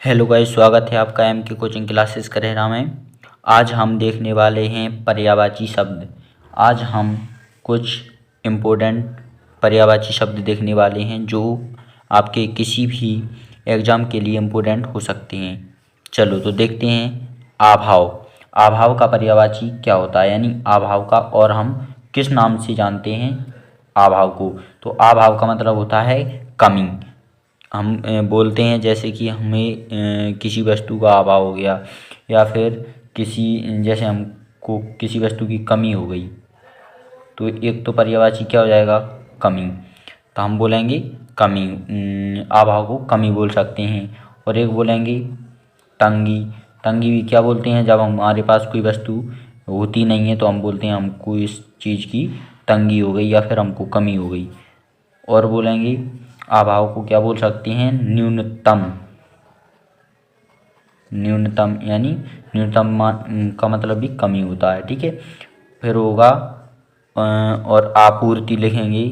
Hello guys, स्वागत है आपका एम के कोचिंग क्लासेस करेरा में। आज हम देखने वाले हैं पर्यायवाची शब्द। आज हम कुछ इम्पोर्टेंट पर्यायवाची शब्द देखने वाले हैं जो आपके किसी भी एग्ज़ाम के लिए इम्पोर्टेंट हो सकते हैं। चलो तो देखते हैं। अभाव। अभाव का पर्यायवाची क्या होता है, यानी अभाव का और हम किस नाम से जानते हैं अभाव को। तो अभाव का मतलब होता है कमी। हम बोलते हैं जैसे कि हमें किसी वस्तु का अभाव हो गया, या फिर जैसे हमको किसी वस्तु की कमी हो गई, तो एक तो पर्यायवाची क्या हो जाएगा, कमी। तो हम बोलेंगे कमी, अभाव को कमी बोल सकते हैं। और एक बोलेंगे तंगी। तंगी भी क्या बोलते हैं, जब हमारे पास कोई वस्तु होती नहीं है तो हम बोलते हैं हमको इस चीज़ की तंगी हो गई या फिर हमको कमी हो गई। और बोलेंगे अभाव को क्या बोल सकते हैं, न्यूनतम। न्यूनतम यानी न्यूनतम मान का मतलब भी कमी होता है, ठीक है। फिर होगा और आपूर्ति लिखेंगे।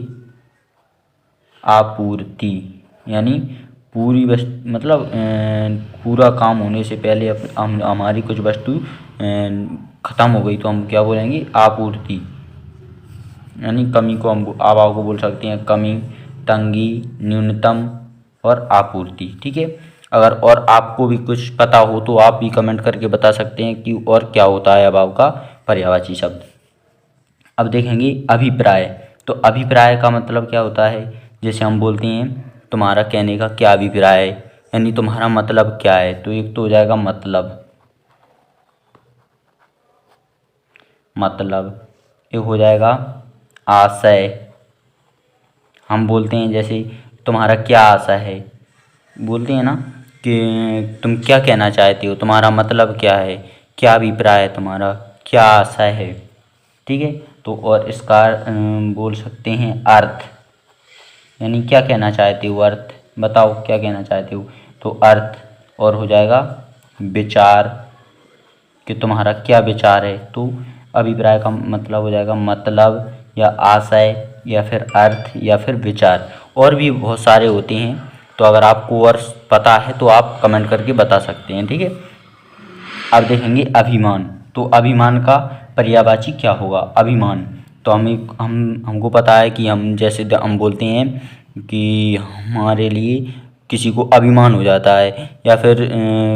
आपूर्ति यानी पूरी वस्तु, मतलब पूरा काम होने से पहले हमारी कुछ वस्तु ख़त्म हो गई तो हम क्या बोलेंगे, आपूर्ति। यानी कमी को हम अभाव को बोल सकते हैं कमी, तंगी, न्यूनतम और आपूर्ति, ठीक है। अगर और आपको भी कुछ पता हो तो आप भी कमेंट करके बता सकते हैं कि और क्या होता है अभाव का पर्यायवाची शब्द। अब देखेंगे अभिप्राय। तो अभिप्राय का मतलब क्या होता है, जैसे हम बोलते हैं तुम्हारा कहने का क्या अभिप्राय है, यानी तुम्हारा मतलब क्या है। तो एक तो हो जाएगा मतलब, एक हो जाएगा आशय। हम बोलते हैं जैसे तुम्हारा क्या आशय है, बोलते हैं ना कि तुम क्या कहना चाहते हो, तुम्हारा मतलब क्या है, क्या अभिप्राय है तुम्हारा, क्या आशय है, ठीक है। तो और इसका बोल सकते हैं अर्थ, यानी क्या कहना चाहते हो, अर्थ बताओ क्या कहना चाहते हो। तो अर्थ। और हो जाएगा विचार, कि तुम्हारा क्या विचार है। तो अभिप्राय का मतलब हो जाएगा मतलब या आशय या फिर अर्थ या फिर विचार। और भी बहुत सारे होते हैं, तो अगर आपको और पता है तो आप कमेंट करके बता सकते हैं, ठीक है। अब देखेंगे अभिमान। तो अभिमान का पर्यायवाची क्या होगा, अभिमान। तो हमको पता है कि हम जैसे हम बोलते हैं कि हमारे लिए किसी को अभिमान हो जाता है, या फिर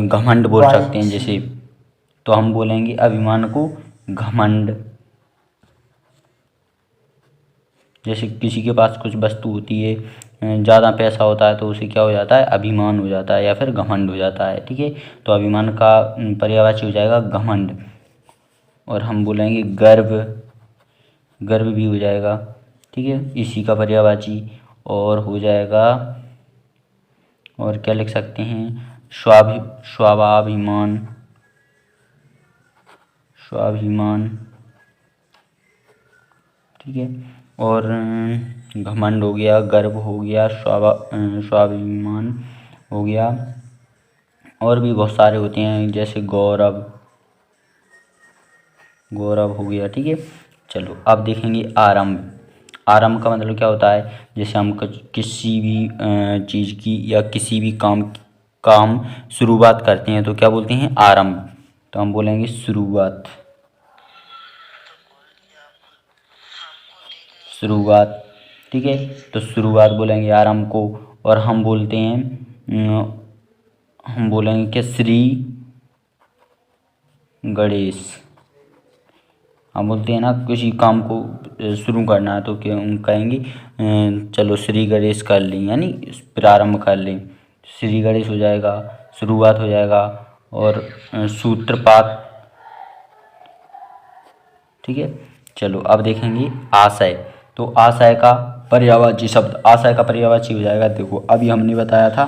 घमंड बोल सकते हैं जैसे। तो हम बोलेंगे अभिमान को घमंड। जैसे किसी के पास कुछ वस्तु होती है, ज़्यादा पैसा होता है, तो उसे क्या हो जाता है, अभिमान हो जाता है या फिर घमंड हो जाता है, ठीक है। तो अभिमान का पर्यायवाची हो जाएगा घमंड। और हम बोलेंगे गर्व। गर्व भी हो जाएगा, ठीक है, इसी का पर्यायवाची। और हो जाएगा, और क्या लिख सकते हैं, स्वाभिमान। स्वाभिमान, ठीक है। और घमंड हो गया, गर्व हो गया, स्वाभिमान हो गया। और भी बहुत सारे होते हैं जैसे गौरव। गौरव हो गया, ठीक है। चलो अब देखेंगे आरंभ। आरंभ का मतलब क्या होता है, जैसे हम किसी भी चीज़ की या किसी भी काम शुरुआत करते हैं तो क्या बोलते हैं, आरंभ। तो हम बोलेंगे शुरुआत। शुरुआत, ठीक है। तो शुरुआत बोलेंगे आरंभ को। और हम बोलते हैं हम बोलेंगे कि श्री गणेश। हम बोलते हैं ना किसी काम को शुरू करना है तो क्या हम कहेंगे, चलो श्री गणेश कर लें, यानी प्रारंभ कर लें। श्री गणेश हो जाएगा, शुरुआत हो जाएगा। और सूत्रपात, ठीक है। चलो अब देखेंगे आशय। तो आशय का पर्यायवाची शब्द, आशय का पर्यायवाची हो जाएगा, देखो अभी हमने बताया था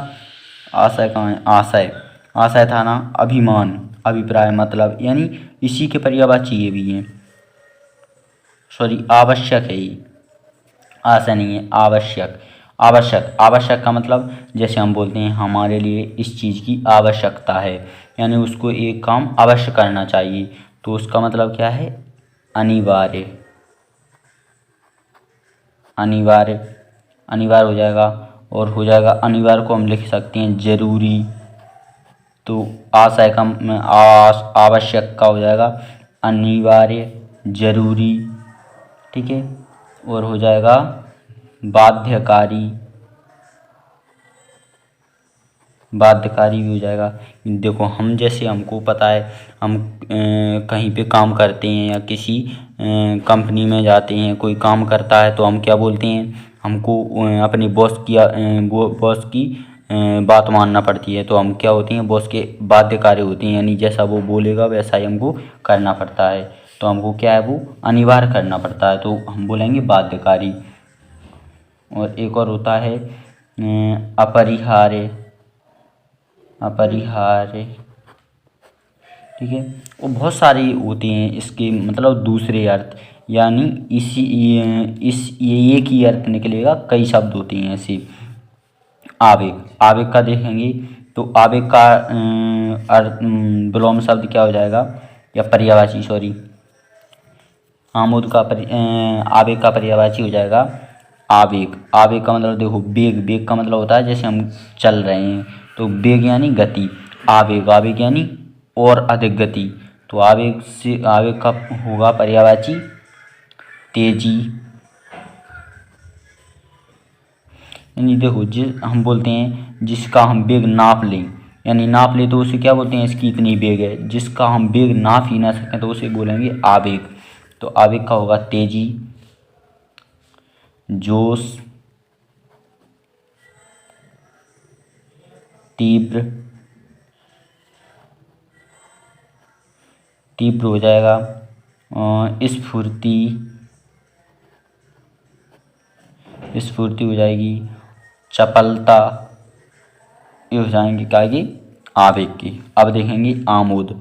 आशय कहाँ है, आशय। आशय था ना अभिमान, अभिप्राय, मतलब, यानी इसी के पर्यायवाची ये भी हैं। सॉरी, आवश्यक है ये, आशय नहीं है, आवश्यक। आवश्यक, आवश्यक का मतलब जैसे हम बोलते हैं हमारे लिए इस चीज़ की आवश्यकता है, यानी उसको एक काम अवश्य करना चाहिए, तो उसका मतलब क्या है, अनिवार्य। अनिवार्य, अनिवार्य हो जाएगा। और हो जाएगा अनिवार्य को हम लिख सकते हैं जरूरी। तो आशय का आवश्यक का हो जाएगा अनिवार्य, जरूरी, ठीक है। और हो जाएगा बाध्यकारी, बाध्यकारी भी हो जाएगा। देखो हम जैसे हमको पता है हम कहीं पे काम करते हैं या किसी कंपनी में जाते हैं, कोई काम करता है तो हम क्या बोलते हैं, हमको अपने बॉस की बात मानना पड़ती है, तो हम क्या होते हैं, बॉस के बाध्यकारी होते हैं, यानी जैसा वो बोलेगा वैसा ही हमको करना पड़ता है। तो हमको क्या है, वो अनिवार्य करना पड़ता है, तो हम बोलेंगे बाध्यकारी। और एक और होता है अपरिहार्य, अपरिहार्य, ठीक है। और बहुत सारी होते हैं इसके मतलब दूसरे अर्थ, यानी ये एक ही अर्थ निकलेगा, कई शब्द होते हैं ऐसे। आवेग, आवेग का देखेंगे तो आवेग का अर्थ विलोम शब्द क्या हो जाएगा, या पर्यायवाची, सॉरी, आमोद का आवेग का पर्यायवाची हो जाएगा आवेग। आवेग का मतलब देखो वेग, वेग का मतलब होता है जैसे हम चल रहे हैं, तो वेग यानी गति, आवेग, आवेग यानी और अधिक गति, तो आवेग से आवेग का होगा पर्यायवाची तेजी। यानी देखो हम बोलते हैं जिसका हम वेग नाप लें, यानी नाप ले तो उसे क्या बोलते हैं, इसकी इतनी वेग है। जिसका हम वेग नाप ही ना सकें तो उसे बोलेंगे आवेग। तो आवेग का होगा तेजी, जोश, तीव्र, तीव्र हो जाएगा स्फूर्ति, स्फूर्ति हो जाएगी, चपलता, ये हो जाएंगे क्या की आवेग की। अब देखेंगे आमोद,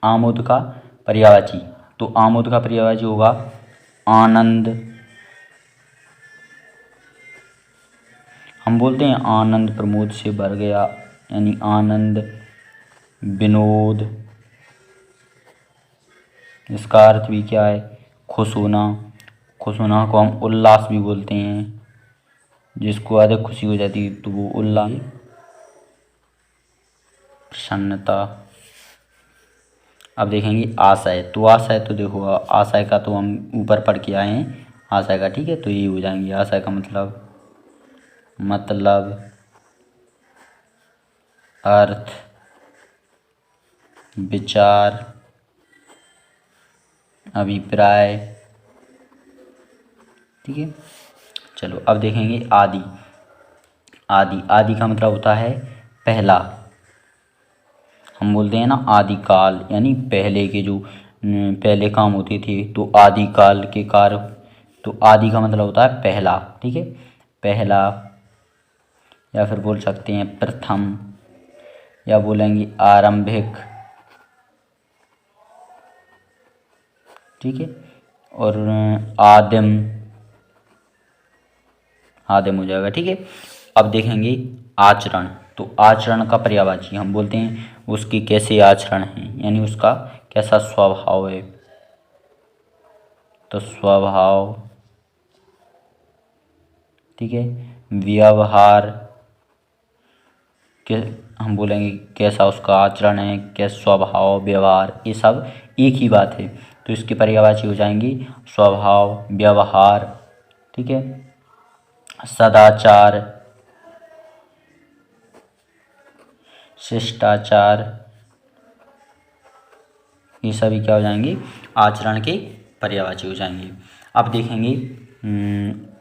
आमोद का पर्यायवाची, तो आमोद का पर्यायवाची होगा आनंद। हम बोलते हैं आनंद प्रमोद से भर गया, यानी आनंद, विनोद, इसका अर्थ भी क्या है, खुश होना। खुश होना को हम उल्लास भी बोलते हैं, जिसको अधिक खुशी हो जाती है तो वो उल्लास, प्रसन्नता। अब देखेंगे आशय, तो आशय तो देखो आशय का तो हम ऊपर पढ़ के आए हैं आशय का, ठीक है, तो ये हो जाएंगे आशय का मतलब, मतलब, अर्थ, विचार, अभिप्राय, ठीक है। चलो अब देखेंगे आदि, आदि, आदि का मतलब होता है पहला। हम बोलते हैं ना आदिकाल, यानी पहले के जो पहले काम होते थे तो आदिकाल के कार्य, तो आदि का मतलब होता है पहला, ठीक है, पहला, या फिर बोल सकते हैं प्रथम, या बोलेंगे आरंभिक, ठीक है। और आदिम, आदिम हो जाएगा, ठीक है। अब देखेंगे आचरण, तो आचरण का पर्यायवाची हम बोलते हैं उसके कैसे आचरण हैं, यानी उसका कैसा स्वभाव है, तो स्वभाव, ठीक है। व्यवहार के हम बोलेंगे कैसा उसका आचरण है, कैसा स्वभाव, व्यवहार, ये सब एक ही बात है, तो इसके पर्यायवाची हो जाएंगी स्वभाव, व्यवहार, ठीक है। सदाचार, शिष्टाचार, ये सभी क्या हो जाएंगे, आचरण के पर्यायवाची हो जाएंगे। अब देखेंगे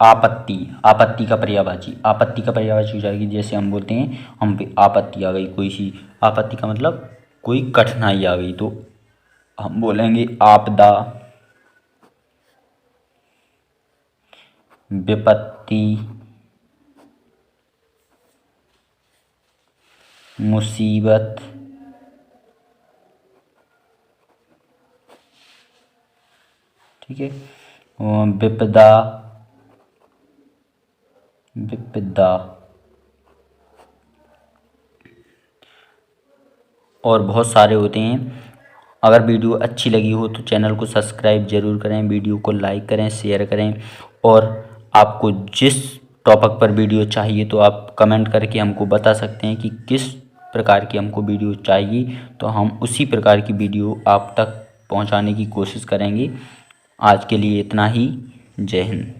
आपत्ति, आपत्ति का पर्यायवाची, आपत्ति का पर्यायवाची हो जाएगी जैसे हम बोलते हैं हम पे आपत्ति आ गई, कोई सी आपत्ति का मतलब कोई कठिनाई आ गई, तो हम बोलेंगे आपदा, विपत्ति, मुसीबत, ठीक है, विपदा, विपदा, और बहुत सारे होते हैं। अगर वीडियो अच्छी लगी हो तो चैनल को सब्सक्राइब जरूर करें, वीडियो को लाइक करें, शेयर करें, और आपको जिस टॉपिक पर वीडियो चाहिए तो आप कमेंट करके हमको बता सकते हैं कि किस प्रकार की हमको वीडियो चाहिए तो हम उसी प्रकार की वीडियो आप तक पहुंचाने की कोशिश करेंगे। आज के लिए इतना ही। जय हिंद।